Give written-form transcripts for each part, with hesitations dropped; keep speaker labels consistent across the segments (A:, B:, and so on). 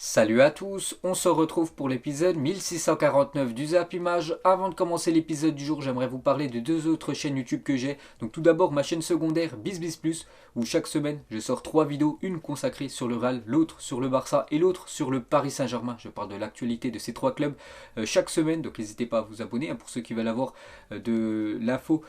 A: Salut à tous, on se retrouve pour l'épisode 1649 du Zap Image. Avant de commencer l'épisode du jour, j'aimerais vous parler de deux autres chaînes YouTube que j'ai. Donc tout d'abord ma chaîne secondaire BizBiz Plus, où chaque semaine je sors 3 vidéos, une consacrée sur le Real, l'autre sur le Barça et l'autre sur le Paris Saint-Germain. Je parle de l'actualité de ces trois clubs chaque semaine, donc n'hésitez pas à vous abonner pour ceux qui veulent avoir de l'info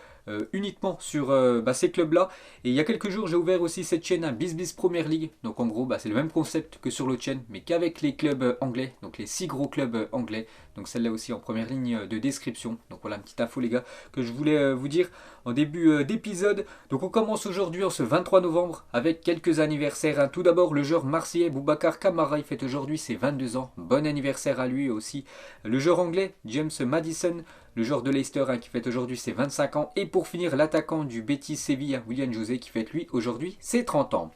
A: uniquement sur ces clubs-là. Et il y a quelques jours, j'ai ouvert aussi cette chaîne, BizBiz Premier League. Donc en gros, c'est le même concept que sur l'autre chaîne, mais qu'avec les clubs anglais, donc les 6 gros clubs anglais. Donc celle-là aussi en première ligne de description. Donc voilà, une petite info les gars que je voulais vous dire en début d'épisode. Donc on commence aujourd'hui en ce 23 novembre avec quelques anniversaires. Tout d'abord, le joueur marseillais Boubacar Kamara, il fête aujourd'hui ses 22 ans. Bon anniversaire à lui aussi. Le joueur anglais James Maddison, le joueur de Leicester qui fête aujourd'hui ses 25 ans. Et pour finir, l'attaquant du Betis Séville, Willian José, qui fête lui aujourd'hui ses 30 ans.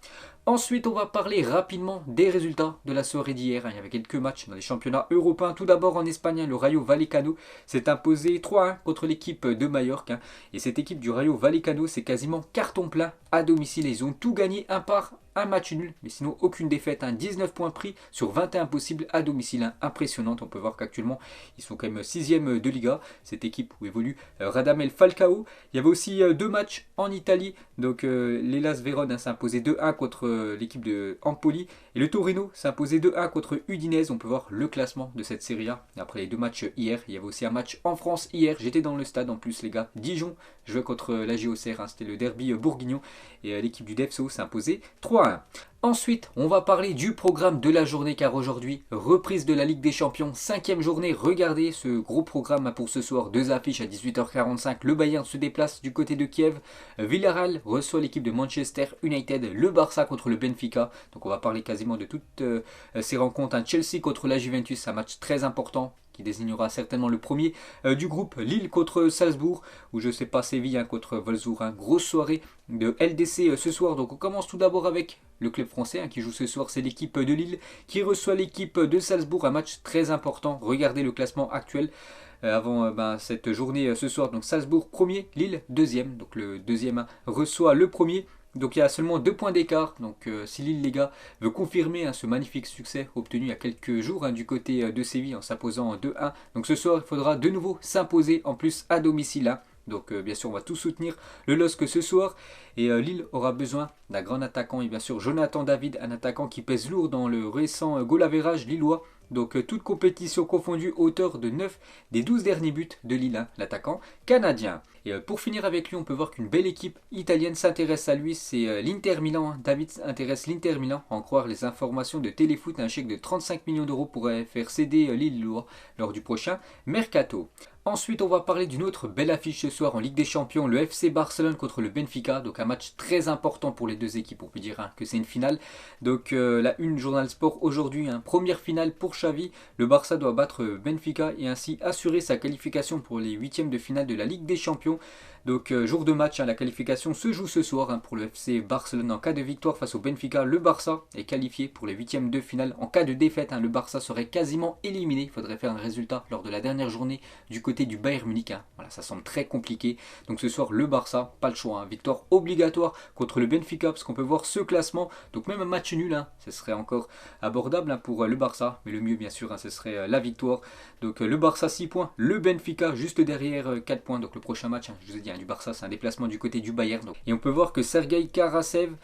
A: Ensuite, on va parler rapidement des résultats de la soirée d'hier. Il y avait quelques matchs dans les championnats européens. Tout d'abord en Espagne, le Rayo Vallecano s'est imposé 3-1 contre l'équipe de Majorque. Et cette équipe du Rayo Vallecano, c'est quasiment carton plein à domicile. Ils ont tout gagné un match nul, mais sinon aucune défaite. 19 points pris sur 21 possibles à domicile. Impressionnante. On peut voir qu'actuellement, ils sont quand même 6e de Liga. Cette équipe où évolue Radamel Falcao. Il y avait aussi deux matchs en Italie. Donc l'Hellas Vérone s'est imposé 2-1 contre l'équipe de Empoli. Et le Torino s'est imposé 2-1 contre Udinese. On peut voir le classement de cette Serie A. Après les deux matchs hier, il y avait aussi un match en France hier. J'étais dans le stade en plus les gars. Dijon jouait contre la JOCR. C'était le derby bourguignon. Et l'équipe du DEFSO s'est imposée 3-1. Ensuite, on va parler du programme de la journée car aujourd'hui, reprise de la Ligue des Champions, 5e journée. Regardez ce gros programme pour ce soir, deux affiches à 18h45. Le Bayern se déplace du côté de Kiev. Villarreal reçoit l'équipe de Manchester United. Le Barça contre le Benfica. Donc on va parler quasiment de toutes ces rencontres. Chelsea contre la Juventus, un match très important qui désignera certainement le premier du groupe. Lille contre Salzbourg, ou je sais pas, Séville contre Wolfsburg. Grosse soirée de LDC ce soir. Donc on commence tout d'abord avec le club français qui joue ce soir, c'est l'équipe de Lille qui reçoit l'équipe de Salzbourg. Un match très important. Regardez le classement actuel avant cette journée ce soir. Donc Salzbourg premier, Lille deuxième. Donc le deuxième reçoit le premier. Donc il y a seulement 2 points d'écart. Donc si Lille les gars veut confirmer ce magnifique succès obtenu il y a quelques jours du côté de Séville en s'imposant 2-1. Donc ce soir il faudra de nouveau s'imposer en plus à domicile. Donc bien sûr on va tout soutenir le LOSC ce soir. Et Lille aura besoin d'un grand attaquant. Et bien sûr Jonathan David, un attaquant qui pèse lourd dans le récent goal average lillois. Donc toute compétition confondue, auteur de 9 des 12 derniers buts de Lille, l'attaquant canadien. Et pour finir avec lui, on peut voir qu'une belle équipe italienne s'intéresse à lui, c'est l'Inter Milan. David intéresse l'Inter Milan, en croire les informations de Téléfoot. Un chèque de 35 millions d'euros pourrait faire céder Lillois lors du prochain mercato. Ensuite, on va parler d'une autre belle affiche ce soir en Ligue des Champions, le FC Barcelone contre le Benfica. Donc un match très important pour les deux équipes, on peut dire que c'est une finale. Donc la une Journal Sport aujourd'hui, première finale pour Xavi. Le Barça doit battre Benfica et ainsi assurer sa qualification pour les huitièmes de finale de la Ligue des Champions. Donc jour de match, la qualification se joue ce soir pour le FC Barcelone. En cas de victoire face au Benfica, le Barça est qualifié pour les huitièmes de finale. En cas de défaite, le Barça serait quasiment éliminé. Il faudrait faire un résultat lors de la dernière journée du côté du Bayern Munich. Voilà, ça semble très compliqué. Donc ce soir, le Barça, pas le choix. Victoire obligatoire contre le Benfica parce qu'on peut voir ce classement. Donc même un match nul, ce serait encore abordable pour le Barça. Mais le mieux, bien sûr, ce serait la victoire. Donc le Barça 6 points, le Benfica juste derrière 4 points. Donc le prochain match, je vous ai dit, du Barça, c'est un déplacement du côté du Bayern. Et on peut voir que Sergei Karasev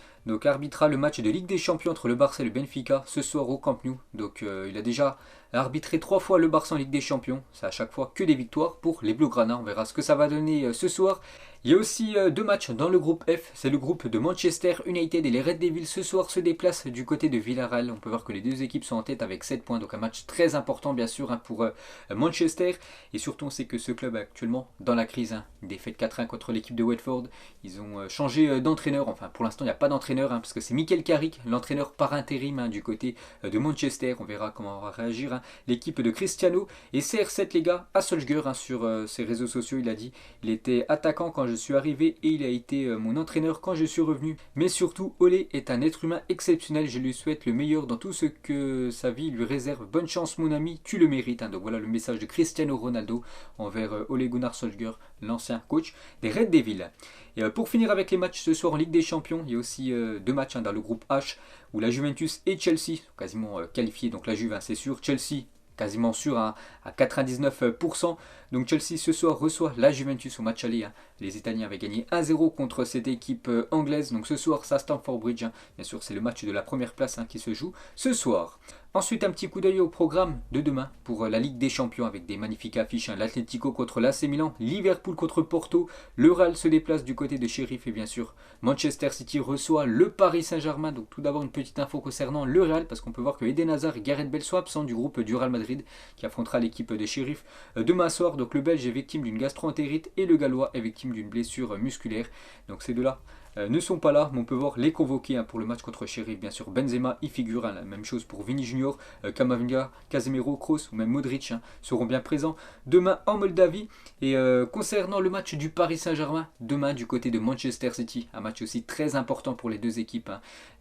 A: arbitrera le match de Ligue des Champions entre le Barça et le Benfica ce soir au Camp Nou. Donc il a déjà arbitré 3 fois le Barça en Ligue des Champions. C'est à chaque fois que des victoires pour les Blaugrana. On verra ce que ça va donner ce soir. Il y a aussi deux matchs dans le groupe F. C'est le groupe de Manchester United et les Red Devils ce soir se déplacent du côté de Villarreal. On peut voir que les deux équipes sont en tête avec 7 points. Donc un match très important bien sûr pour Manchester. Et surtout on sait que ce club est actuellement dans la crise. Une défaite 4-1 contre l'équipe de Watford. Ils ont changé d'entraîneur. Enfin pour l'instant il n'y a pas d'entraîneur parce que c'est Mikel Carrick, l'entraîneur par intérim du côté de Manchester. On verra comment va réagir l'équipe de Cristiano. Et CR7 les gars à Solskjaer sur ses réseaux sociaux il a dit il était attaquant quand je suis arrivé et il a été mon entraîneur quand je suis revenu. Mais surtout, Ole est un être humain exceptionnel. Je lui souhaite le meilleur dans tout ce que sa vie lui réserve. Bonne chance mon ami, tu le mérites. Donc voilà le message de Cristiano Ronaldo envers Ole Gunnar Solskjaer, l'ancien coach des Red Devils. Et pour finir avec les matchs ce soir en Ligue des Champions, il y a aussi deux matchs dans le groupe H où la Juventus et Chelsea sont quasiment qualifiés. Donc la Juve, c'est sûr. Chelsea, quasiment sûr à 99%. Donc Chelsea ce soir reçoit la Juventus au match aller. Les Italiens avaient gagné 1-0 contre cette équipe anglaise. Donc ce soir, ça Stamford Bridge. Bien sûr, c'est le match de la première place qui se joue ce soir. Ensuite, un petit coup d'œil au programme de demain pour la Ligue des Champions avec des magnifiques affiches. L'Atlético contre l'AC Milan, Liverpool contre Porto, le Real se déplace du côté de Sheriff et bien sûr Manchester City reçoit le Paris Saint-Germain. Donc tout d'abord une petite info concernant le Real parce qu'on peut voir que Eden Hazard et Gareth Bale sont absents du groupe du Real Madrid qui affrontera l'équipe de Sheriff demain soir. Donc le Belge est victime d'une gastro-entérite et le Gallois est victime d'une blessure musculaire. Donc ces deux-là ne sont pas là, mais on peut voir les convoqués pour le match contre Sheriff. Bien sûr, Benzema y figure, la même chose pour Vini Junior, Camavinga, Casemiro, Kroos ou même Modric seront bien présents demain en Moldavie. Et concernant le match du Paris Saint-Germain, demain du côté de Manchester City, un match aussi très important pour les deux équipes.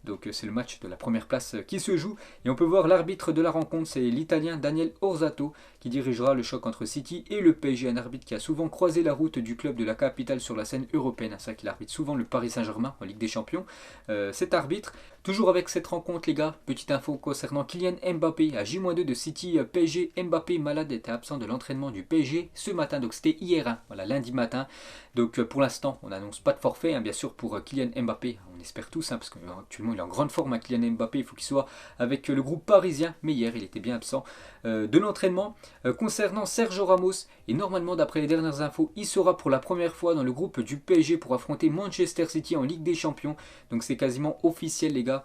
A: Donc c'est le match de la première place qui se joue. Et on peut voir l'arbitre de la rencontre, c'est l'Italien Daniel Orsato qui dirigera le choc entre City et le PSG, un arbitre qui a souvent croisé la route du club de la capitale sur la scène européenne. C'est ça qu'il arbitre souvent le Paris Saint-Germain en Ligue des Champions. Cet arbitre, toujours avec cette rencontre les gars, petite info concernant Kylian Mbappé, à J-2 de City PSG, Mbappé malade était absent de l'entraînement du PSG ce matin, donc c'était hier, voilà lundi matin. Donc pour l'instant on n'annonce pas de forfait, bien sûr pour Kylian Mbappé, on espère tous, parce qu'actuellement il est en grande forme, Kylian Mbappé, il faut qu'il soit avec le groupe parisien, mais hier il était bien absent de l'entraînement. Concernant Sergio Ramos, et normalement d'après les dernières infos, il sera pour la première fois dans le groupe du PSG pour affronter Manchester City en Ligue des Champions, donc c'est quasiment officiel les gars.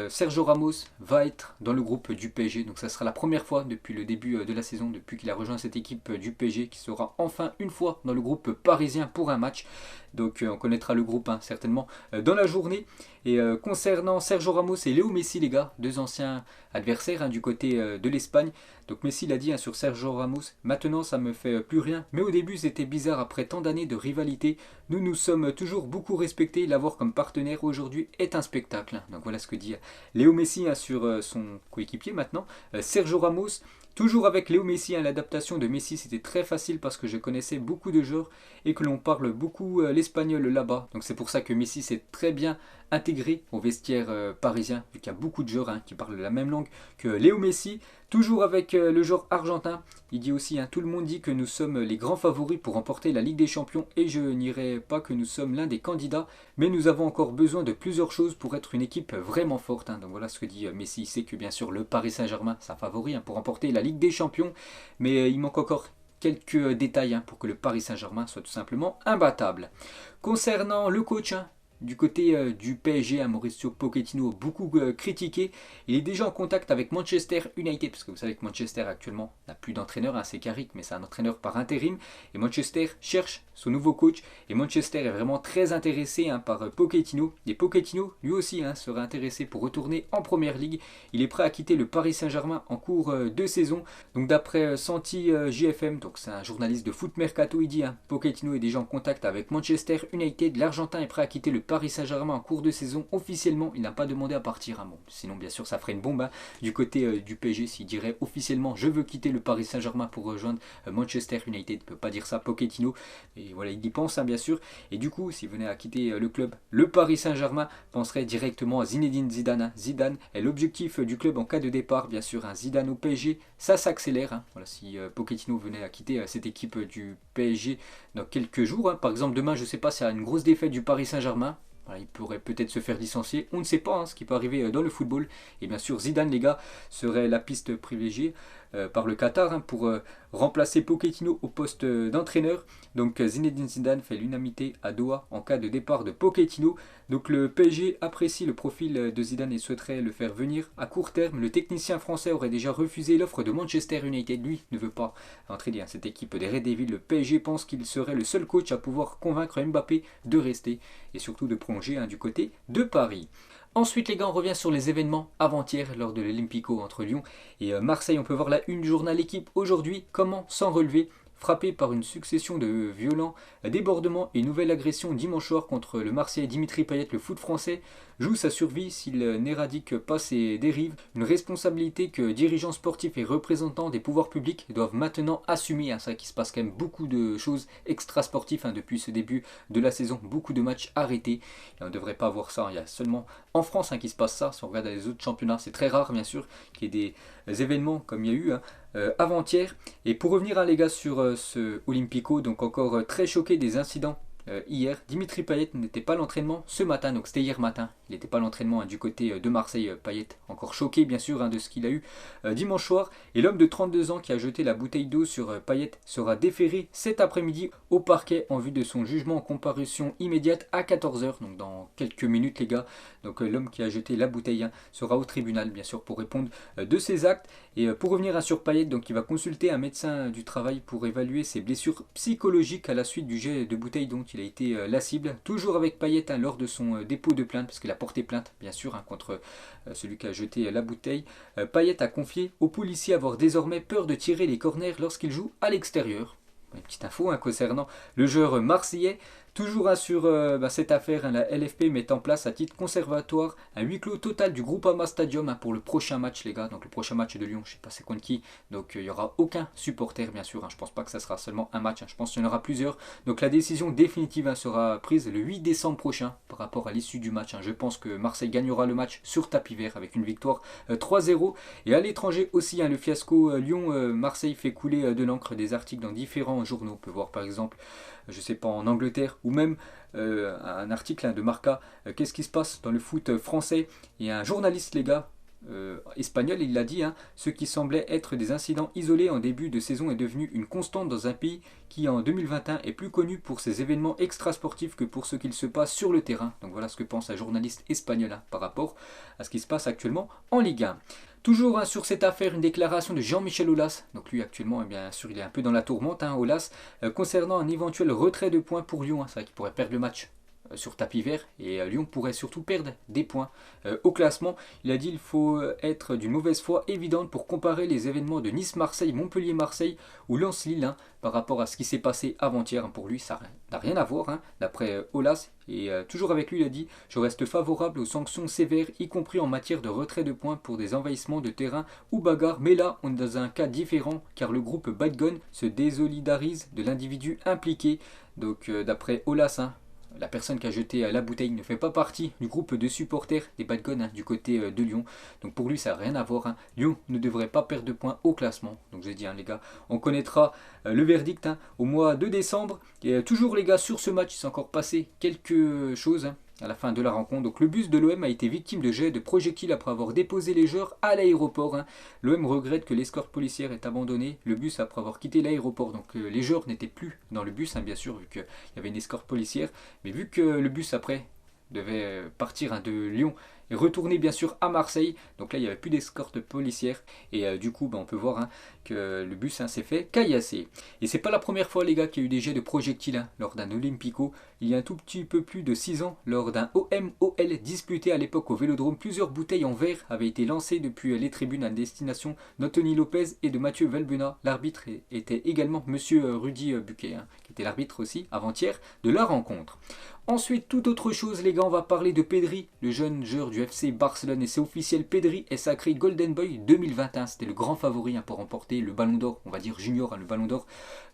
A: Sergio Ramos va être dans le groupe du PSG, donc ça sera la première fois depuis le début de la saison, depuis qu'il a rejoint cette équipe du PSG, qui sera enfin une fois dans le groupe parisien pour un match. Donc on connaîtra le groupe certainement dans la journée. Et concernant Sergio Ramos et Léo Messi les gars, deux anciens adversaires du côté de l'Espagne. Donc Messi l'a dit sur Sergio Ramos, maintenant ça me fait plus rien, mais au début c'était bizarre après tant d'années de rivalité. Nous nous sommes toujours beaucoup respectés, l'avoir comme partenaire aujourd'hui est un spectacle. Donc voilà ce que dit Léo Messi sur son coéquipier maintenant. Sergio Ramos, toujours avec Léo Messi, l'adaptation de Messi c'était très facile parce que je connaissais beaucoup de joueurs et que l'on parle beaucoup l'espagnol là-bas. Donc c'est pour ça que Messi s'est très bien intégré au vestiaire parisien, vu qu'il y a beaucoup de joueurs qui parlent la même langue que Léo Messi. Toujours avec le joueur argentin, il dit aussi, tout le monde dit que nous sommes les grands favoris pour remporter la Ligue des Champions et je n'irai pas que nous sommes l'un des candidats, mais nous avons encore besoin de plusieurs choses pour être une équipe vraiment forte. Donc voilà ce que dit Messi, il sait que bien sûr le Paris Saint-Germain, c'est un favori pour remporter la Ligue des Champions, mais il manque encore quelques détails pour que le Paris Saint-Germain soit tout simplement imbattable. Concernant le coach, du côté du PSG, Mauricio Pochettino, beaucoup critiqué. Il est déjà en contact avec Manchester United, parce que vous savez que Manchester actuellement n'a plus d'entraîneur, c'est Carrick, mais c'est un entraîneur par intérim. Et Manchester cherche son nouveau coach, et Manchester est vraiment très intéressé par Pochettino. Et Pochettino, lui aussi, serait intéressé pour retourner en Première Ligue. Il est prêt à quitter le Paris Saint-Germain en cours de saison. Donc d'après Santi JFM, donc c'est un journaliste de Foot Mercato, il dit Pochettino est déjà en contact avec Manchester United. L'Argentin est prêt à quitter le Paris Saint-Germain en cours de saison. Officiellement, il n'a pas demandé à partir. Bon, sinon, bien sûr, ça ferait une bombe du côté du PSG s'il dirait officiellement je veux quitter le Paris Saint-Germain pour rejoindre Manchester United. Il ne peut pas dire ça, Pochettino. Et voilà, il y pense, bien sûr. Et du coup, s'il venait à quitter le club, le Paris Saint-Germain penserait directement à Zinedine Zidane. Zidane est l'objectif du club en cas de départ. Bien sûr, Zidane au PSG, ça s'accélère. Voilà, si Pochettino venait à quitter cette équipe du PSG dans quelques jours, par exemple, demain, je ne sais pas, s'il y a une grosse défaite du Paris Saint-Germain. Voilà, il pourrait peut-être se faire licencier, on ne sait pas ce qui peut arriver dans le football. Et bien sûr Zidane les gars serait la piste privilégiée par le Qatar pour remplacer Pochettino au poste d'entraîneur. Donc Zinedine Zidane fait l'unanimité à Doha en cas de départ de Pochettino. Donc le PSG apprécie le profil de Zidane et souhaiterait le faire venir à court terme. Le technicien français aurait déjà refusé l'offre de Manchester United. Lui ne veut pas entraîner cette équipe des Red Devils. Le PSG pense qu'il serait le seul coach à pouvoir convaincre Mbappé de rester et surtout de prolonger du côté de Paris. Ensuite les gars, on revient sur les événements avant-hier lors de l'Olympico entre Lyon et Marseille. On peut voir la une du journal L'équipe aujourd'hui, comment s'en relever frappé par une succession de violents débordements et une nouvelle agression dimanche soir contre le Marseillais Dimitri Payet. Le foot français joue sa survie s'il n'éradique pas ses dérives, une responsabilité que dirigeants sportifs et représentants des pouvoirs publics doivent maintenant assumer. C'est vrai qu'il se passe quand même beaucoup de choses extra-sportives depuis ce début de la saison, beaucoup de matchs arrêtés. Et on ne devrait pas voir ça, il y a seulement en France qui se passe ça. Si on regarde les autres championnats, c'est très rare bien sûr qu'il y ait des événements comme il y a eu avant-hier. Et pour revenir les gars sur ce Olympico, donc encore très choqué des incidents hier. Dimitri Payet n'était pas à l'entraînement ce matin, donc c'était hier matin. Il n'était pas à l'entraînement du côté de Marseille. Payet encore choqué bien sûr de ce qu'il a eu dimanche soir. Et l'homme de 32 ans qui a jeté la bouteille d'eau sur Payet sera déféré cet après-midi au parquet en vue de son jugement en comparution immédiate à 14h. Donc dans quelques minutes les gars. Donc l'homme qui a jeté la bouteille sera au tribunal bien sûr pour répondre de ses actes. Et pour revenir sur Payet, donc il va consulter un médecin du travail pour évaluer ses blessures psychologiques à la suite du jet de bouteille dont il a été la cible. Toujours avec Payet lors de son dépôt de plainte, parce qu'il a porté plainte bien sûr contre celui qui a jeté la bouteille. Payet a confié aux policiers avoir désormais peur de tirer les corners lorsqu'il joue à l'extérieur. Une petite info concernant le joueur marseillais. Toujours sur cette affaire, la LFP met en place à titre conservatoire un huis clos total du Groupama Stadium pour le prochain match les gars. Donc le prochain match de Lyon, je ne sais pas c'est contre qui. Donc il n'y aura aucun supporter bien sûr. Je ne pense pas que ça sera seulement un match. Je pense qu'il y en aura plusieurs. Donc la décision définitive sera prise le 8 décembre prochain par rapport à l'issue du match. Je pense que Marseille gagnera le match sur tapis vert avec une victoire 3-0. Et à l'étranger aussi, le fiasco Lyon-Marseille fait couler de l'encre. Des articles dans différents journaux. On peut voir par exemple, je sais pas, en Angleterre ou même un article de Marca. Qu'est-ce qui se passe dans le foot français? Il y a un journaliste les gars espagnol, il l'a dit, ce qui semblait être des incidents isolés en début de saison est devenu une constante dans un pays qui en 2021 est plus connu pour ses événements extrasportifs que pour ce qu'il se passe sur le terrain. Donc voilà ce que pense un journaliste espagnol par rapport à ce qui se passe actuellement en Ligue 1. Toujours sur cette affaire, une déclaration de Jean-Michel Aulas. Donc lui actuellement, bien sûr, il est un peu dans la tourmente, Aulas, concernant un éventuel retrait de points pour Lyon. C'est vrai qu'il pourrait perdre le match sur tapis vert et Lyon pourrait surtout perdre des points au classement. Il a dit qu'il faut être d'une mauvaise foi évidente pour comparer les événements de Nice-Marseille, Montpellier-Marseille ou Lens-Lille par rapport à ce qui s'est passé avant-hier. Pour lui, ça n'a rien à voir d'après Aulas. Et toujours avec lui, il a dit « Je reste favorable aux sanctions sévères, y compris en matière de retrait de points pour des envahissements de terrain ou bagarres. Mais là, on est dans un cas différent car le groupe Bad Gun se désolidarise de l'individu impliqué. » Donc d'après Aulas, la personne qui a jeté la bouteille ne fait pas partie du groupe de supporters des Bad Guns du côté de Lyon. Donc pour lui, ça n'a rien à voir. Lyon ne devrait pas perdre de points au classement. Donc je dis les gars, on connaîtra le verdict au mois de décembre. Et toujours les gars, sur ce match, il s'est encore passé quelque chose à la fin de la rencontre. Donc le bus de l'OM a été victime de jets de projectiles après avoir déposé les joueurs à l'aéroport. L'OM regrette que l'escorte policière ait abandonné le bus après avoir quitté l'aéroport. Donc les joueurs n'étaient plus dans le bus, bien sûr, vu qu'il y avait une escorte policière. Mais vu que le bus après devait partir de Lyon et retourner bien sûr à Marseille, donc là il n'y avait plus d'escorte policière et du coup on peut voir que le bus s'est fait caillasser. Et c'est pas la première fois les gars qu'il y a eu des jets de projectiles lors d'un Olympico. Il y a un tout petit peu plus de 6 ans, lors d'un OM-OL disputé à l'époque au Vélodrome, plusieurs bouteilles en verre avaient été lancées depuis les tribunes à destination d'Anthony Lopez et de Mathieu Valbuena. L'arbitre était également Monsieur Rudy Buquet, qui était l'arbitre aussi avant-hier de la rencontre. Ensuite, toute autre chose les gars, on va parler de Pedri, le jeune joueur du FC Barcelone, et c'est officiel, Pedri est sacré Golden Boy 2021. C'était le grand favori pour remporter le Ballon d'Or, on va dire junior, le Ballon d'Or,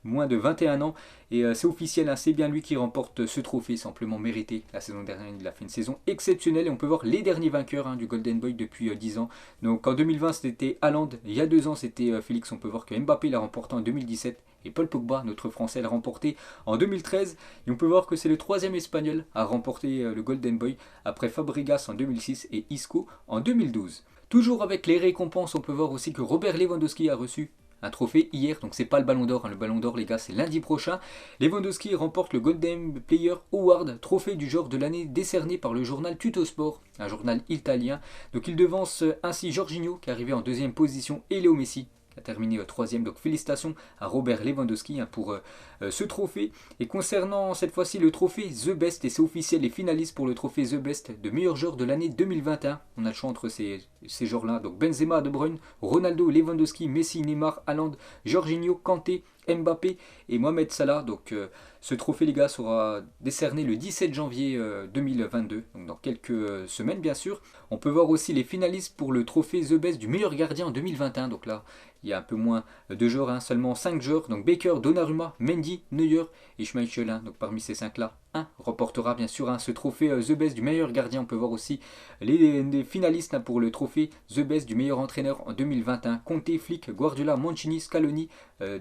A: moins de 21 ans. Et c'est officiel, c'est bien lui qui remporte ce trophée, simplement mérité. La saison dernière, il a fait une saison exceptionnelle et on peut voir les derniers vainqueurs du Golden Boy depuis 10 ans. Donc en 2020, c'était Haaland, il y a 2 ans, c'était Félix. On peut voir que Mbappé l'a remporté en 2017. Et Paul Pogba, notre Français, l'a remporté en 2013. Et on peut voir que c'est le 3e Espagnol à remporter le Golden Boy, après Fabregas en 2006 et Isco en 2012. Toujours avec les récompenses, on peut voir aussi que Robert Lewandowski a reçu un trophée hier, donc c'est pas le Ballon d'Or, le Ballon d'Or les gars c'est lundi prochain. Lewandowski remporte le Golden Player Award, trophée du genre de l'année décerné par le journal Tuttosport, un journal italien. Donc il devance ainsi Jorginho qui est arrivé en 2e position et Léo Messi qui a terminé 3e. Donc félicitations à Robert Lewandowski pour ce trophée. Et concernant cette fois-ci le trophée The Best, et c'est officiel, les finalistes pour le trophée The Best de meilleur joueur de l'année 2021. On a le choix entre ces ces joueurs-là, donc Benzema, De Bruyne, Ronaldo, Lewandowski, Messi, Neymar, Haaland, Jorginho, Kanté, Mbappé et Mohamed Salah. Donc ce trophée les gars sera décerné le 17 janvier 2022, donc dans quelques semaines bien sûr. On peut voir aussi les finalistes pour le trophée The Best du meilleur gardien en 2021, donc là il y a un peu moins de joueurs, hein, seulement 5 joueurs, donc Baker, Donnarumma, Mendy, Neuer et Schmeichel, hein, donc parmi ces 5 là, un remportera bien sûr hein, ce trophée The Best du meilleur gardien. On peut voir aussi les finalistes hein, pour le trophée The Best du meilleur entraîneur en 2021, Conte, Flick, Guardiola, Mancini, Scaloni,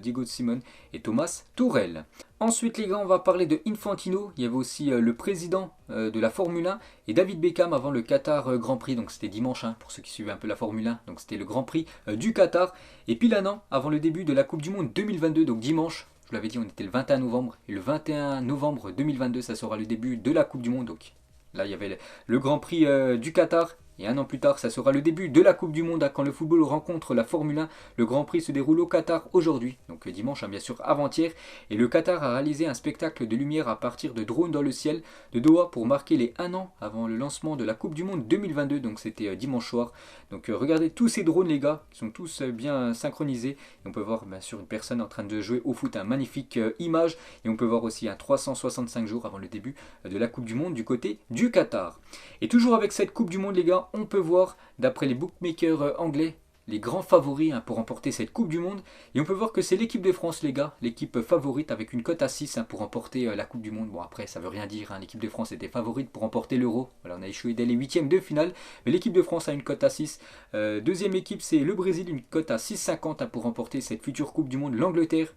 A: Diego Simon et Thomas Tuchel. Ensuite les gars, on va parler de Infantino. Il y avait aussi le président de la Formule 1 et David Beckham avant le Qatar Grand Prix. Donc c'était dimanche hein, pour ceux qui suivaient un peu la Formule 1. Donc c'était le Grand Prix du Qatar. Et pile un an avant le début de la Coupe du Monde 2022, donc dimanche, je vous l'avais dit, on était le 21 novembre. Et le 21 novembre 2022, ça sera le début de la Coupe du Monde. Donc là, il y avait le Grand Prix du Qatar. Et un an plus tard, ça sera le début de la Coupe du Monde quand le football rencontre la Formule 1. Le Grand Prix se déroule au Qatar aujourd'hui, donc dimanche, hein, bien sûr, avant-hier. Et le Qatar a réalisé un spectacle de lumière à partir de drones dans le ciel de Doha pour marquer les 1 an avant le lancement de la Coupe du Monde 2022. Donc c'était dimanche soir. Donc regardez tous ces drones, les gars, qui sont tous bien synchronisés. Et on peut voir bien sûr une personne en train de jouer au foot, une magnifique image. Et on peut voir aussi un 365 jours avant le début de la Coupe du Monde du côté du Qatar. Et toujours avec cette Coupe du Monde, les gars, on peut voir, d'après les bookmakers anglais, les grands favoris hein, pour remporter cette Coupe du Monde. Et on peut voir que c'est l'équipe de France, les gars, l'équipe favorite avec une cote à 6 hein, pour remporter la Coupe du Monde. Bon, après, ça veut rien dire, hein, l'équipe de France était favorite pour remporter l'Euro. Voilà, on a échoué dès les huitièmes de finale, mais l'équipe de France a une cote à 6. Deuxième équipe, c'est le Brésil, une cote à 6,50 hein, pour remporter cette future Coupe du Monde. L'Angleterre,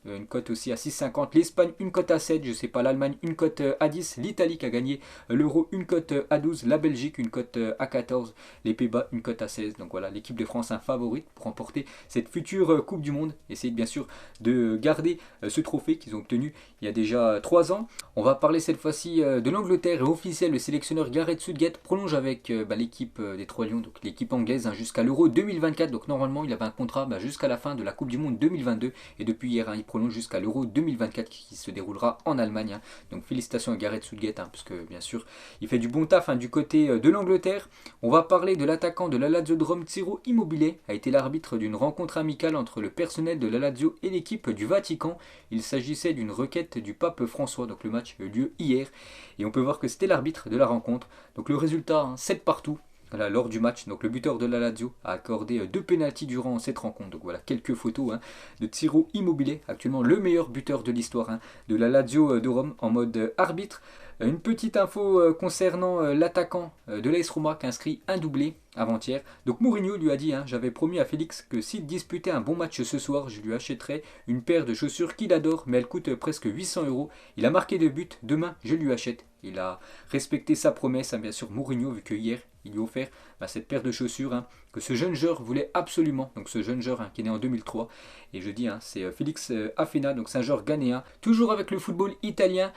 A: une cote aussi à 6,50. L'Espagne, une cote à 7. Je sais pas, l'Allemagne, une cote à 10. L'Italie qui a gagné l'Euro, une cote à 12. La Belgique, une cote à 14. Les Pays-Bas, une cote à 16. Donc voilà, l'équipe de France, un favorite pour remporter cette future Coupe du Monde. Essayez bien sûr de garder ce trophée qu'ils ont obtenu il y a déjà 3 ans. On va parler cette fois-ci de l'Angleterre et officiel, le sélectionneur Gareth Southgate prolonge avec l'équipe des Trois Lions, donc l'équipe anglaise, hein, jusqu'à l'Euro 2024. Donc normalement, il avait un contrat jusqu'à la fin de la Coupe du Monde 2022. Et depuis hier, hein, il prolonge jusqu'à l'Euro 2024 qui se déroulera en Allemagne. Hein. Donc félicitations à Gareth Southgate, hein, parce que bien sûr, il fait du bon taf hein, du côté de l'Angleterre. On va parler de l'attaquant de la Lazio de Rome, Ciro Immobile, a été l'arbitre d'une rencontre amicale entre le personnel de la Lazio et l'équipe du Vatican. Il s'agissait d'une requête du pape François, donc le match a eu lieu hier. Et on peut voir que c'était l'arbitre de la rencontre. Donc le résultat, hein, 7 partout. Voilà, lors du match, donc le buteur de la Lazio a accordé 2 pénaltys durant cette rencontre. Donc voilà quelques photos hein, de Ciro Immobile, actuellement le meilleur buteur de l'histoire hein, de la Lazio de Rome en mode arbitre. Une petite info concernant l'attaquant de l'AS Roma qui a inscrit un doublé avant-hier. Donc Mourinho lui a dit, hein, j'avais promis à Félix que s'il disputait un bon match ce soir, je lui achèterais une paire de chaussures qu'il adore, mais elle coûte presque 800 €. Il a marqué 2 buts, demain je lui achète. Il a respecté sa promesse, hein, bien sûr Mourinho, vu que hier il lui a offert cette paire de chaussures hein, que ce jeune joueur voulait absolument. Donc ce jeune joueur hein, qui est né en 2003. Et je dis, hein, c'est Félix Afena, donc c'est un joueur ghanéen. Toujours avec le football italien.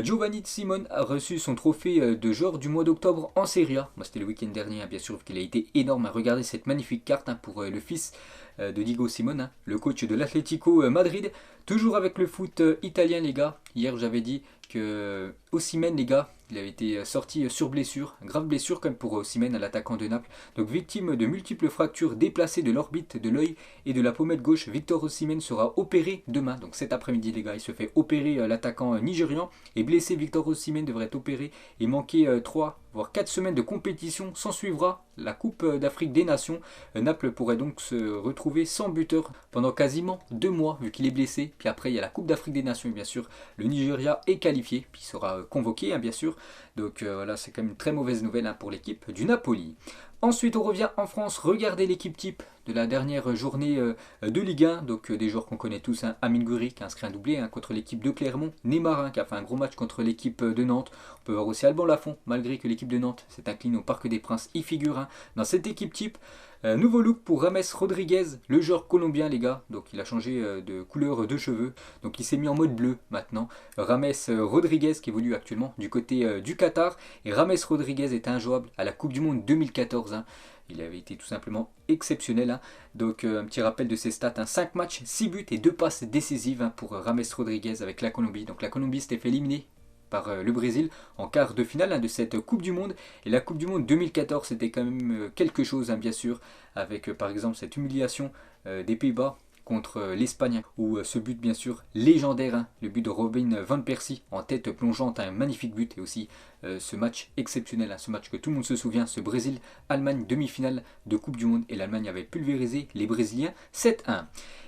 A: Giovanni Simone a reçu son trophée de joueur du mois d'octobre en Serie A. Moi, c'était le week-end dernier, hein, bien sûr, qu'il a été énorme à regarder cette magnifique carte hein, pour le fils de Diego Simone, hein, le coach de l'Atlético Madrid. Toujours avec le foot italien, les gars. Hier, j'avais dit que Osimhen, les gars, il avait été sorti sur blessure, grave blessure comme pour Osimhen, l'attaquant de Naples. Donc victime de multiples fractures déplacées de l'orbite de l'œil et de la pommette gauche, Victor Osimhen sera opéré demain. Donc cet après-midi, les gars, il se fait opérer l'attaquant nigérian. Et blessé, Victor Osimhen devrait être opéré et manquer 3 voire 4 semaines de compétition. S'en suivra la Coupe d'Afrique des Nations. Naples pourrait donc se retrouver sans buteur pendant quasiment 2 mois vu qu'il est blessé. Puis après, il y a la Coupe d'Afrique des Nations et bien sûr, le Nigeria est qualifié. Puis il sera convoqué, hein, bien sûr. Donc voilà, c'est quand même une très mauvaise nouvelle hein, pour l'équipe du Napoli. Ensuite, on revient en France. Regardez l'équipe type de la dernière journée de Ligue 1. Donc des joueurs qu'on connaît tous. Hein. Amine Gouiri qui a inscrit un doublé hein, contre l'équipe de Clermont. Neymar hein, qui a fait un gros match contre l'équipe de Nantes. On peut voir aussi Alban Lafont, malgré que l'équipe de Nantes s'est inclinée au Parc des Princes. Il figure hein, dans cette équipe type. Nouveau look pour James Rodriguez, le joueur colombien, les gars. Donc il a changé de couleur de cheveux. Donc il s'est mis en mode bleu maintenant. James Rodriguez qui évolue actuellement du côté du Qatar. Et James Rodriguez est injouable à la Coupe du Monde 2014. Hein. Il avait été tout simplement exceptionnel. Hein. Donc un petit rappel de ses stats. Hein. 5 matchs, 6 buts et 2 passes décisives hein, pour James Rodriguez avec la Colombie. Donc la Colombie s'était fait éliminer par le Brésil en quart de finale de cette Coupe du Monde. Et la Coupe du Monde 2014, c'était quand même quelque chose, bien sûr, avec par exemple cette humiliation des Pays-Bas contre l'Espagne, où ce but bien sûr légendaire, le but de Robin van Persie en tête plongeante, un magnifique but, et aussi ce match exceptionnel, ce match que tout le monde se souvient, ce Brésil-Allemagne demi-finale de Coupe du Monde, et l'Allemagne avait pulvérisé les Brésiliens 7-1.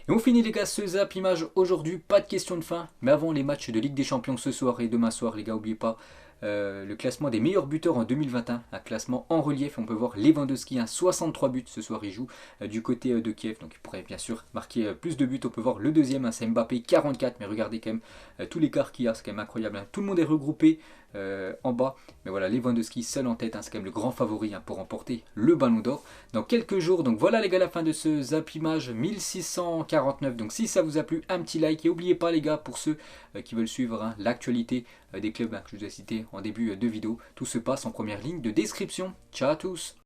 A: Et on finit les gars ce Zap Image aujourd'hui, pas de question de fin, mais avant les matchs de Ligue des Champions ce soir et demain soir les gars, n'oubliez pas le classement des meilleurs buteurs en 2021, un classement en relief. On peut voir Lewandowski, 63 buts ce soir, il joue du côté de Kiev, donc il pourrait bien sûr marquer plus de buts. On peut voir le deuxième, c'est Mbappé, 44, mais regardez quand même tout l'écart qu'il y a, c'est quand même incroyable. Tout le monde est regroupé en bas, mais voilà, Lewandowski seul en tête, c'est quand même le grand favori pour remporter le Ballon d'Or dans quelques jours. Donc voilà les gars, la fin de ce Zap Image 1649. Donc si ça vous a plu, un petit like, et n'oubliez pas les gars, pour ceux qui veulent suivre l'actualité des clubs que je vous ai cités en début de vidéo, tout se passe en première ligne de description. Ciao à tous.